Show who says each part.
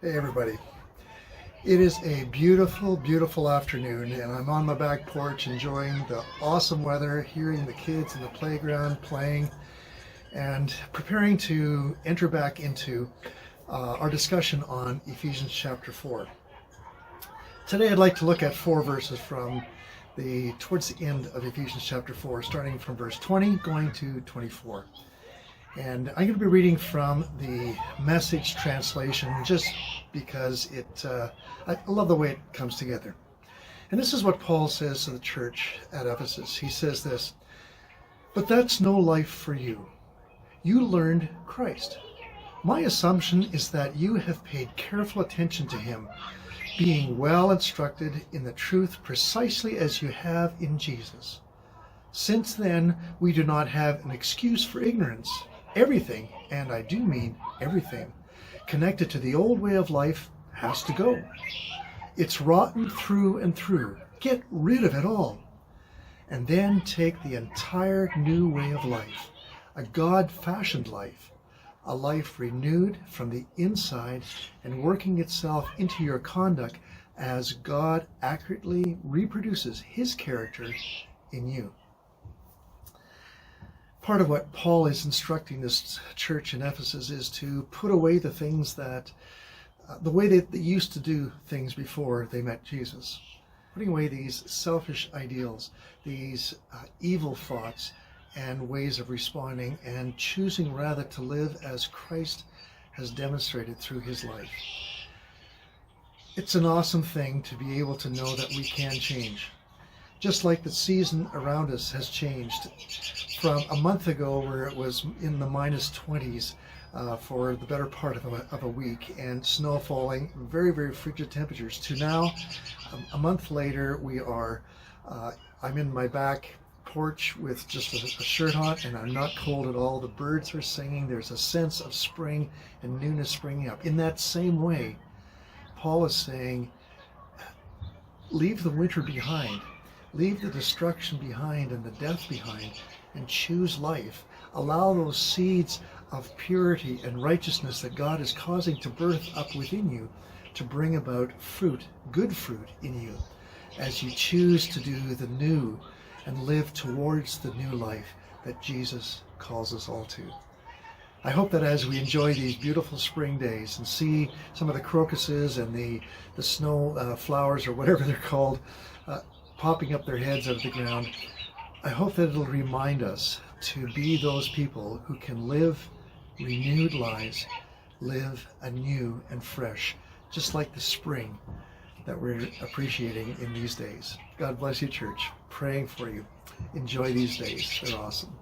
Speaker 1: Hey everybody. It is a beautiful, beautiful afternoon and I'm on my back porch enjoying the awesome weather, hearing the kids in the playground playing and preparing to enter back into our discussion on Ephesians chapter 4. Today I'd like to look at four verses from towards the end of Ephesians chapter 4, starting from verse 20 going to 24. And I'm going to be reading from the Message translation just because I love the way it comes together. And this is what Paul says to the church at Ephesus. He says this, "But that's no life for you. You learned Christ. My assumption is that you have paid careful attention to him, being well instructed in the truth precisely as you have in Jesus. Since then, we do not have an excuse for ignorance. Everything, and I do mean everything, connected to the old way of life has to go. It's rotten through and through. Get rid of it all. And then take the entire new way of life, a God-fashioned life, a life renewed from the inside and working itself into your conduct as God accurately reproduces his character in you." Part of what Paul is instructing this church in Ephesus is to put away the things that, the way that they used to do things before they met Jesus. Putting away these selfish ideals, these evil thoughts and ways of responding, and choosing rather to live as Christ has demonstrated through his life. It's an awesome thing to be able to know that we can change. Just like the season around us has changed from a month ago where it was in the minus 20s for the better part of a week and snow falling, very, very frigid temperatures, to now a month later I'm in my back porch with just a shirt on and I'm not cold at all. The birds are singing. There's a sense of spring and newness springing up. In that same way, Paul is saying, leave the winter behind. Leave the destruction behind and the death behind and choose life. Allow those seeds of purity and righteousness that God is causing to birth up within you to bring about fruit, good fruit in you, as you choose to do the new and live towards the new life that Jesus calls us all to. I hope that as we enjoy these beautiful spring days and see some of the crocuses and the snow flowers or whatever they're called, popping up their heads out of the ground, I hope that it'll remind us to be those people who can live renewed lives, live anew and fresh, just like the spring that we're appreciating in these days. God bless you, church. Praying for you. Enjoy these days. They're awesome.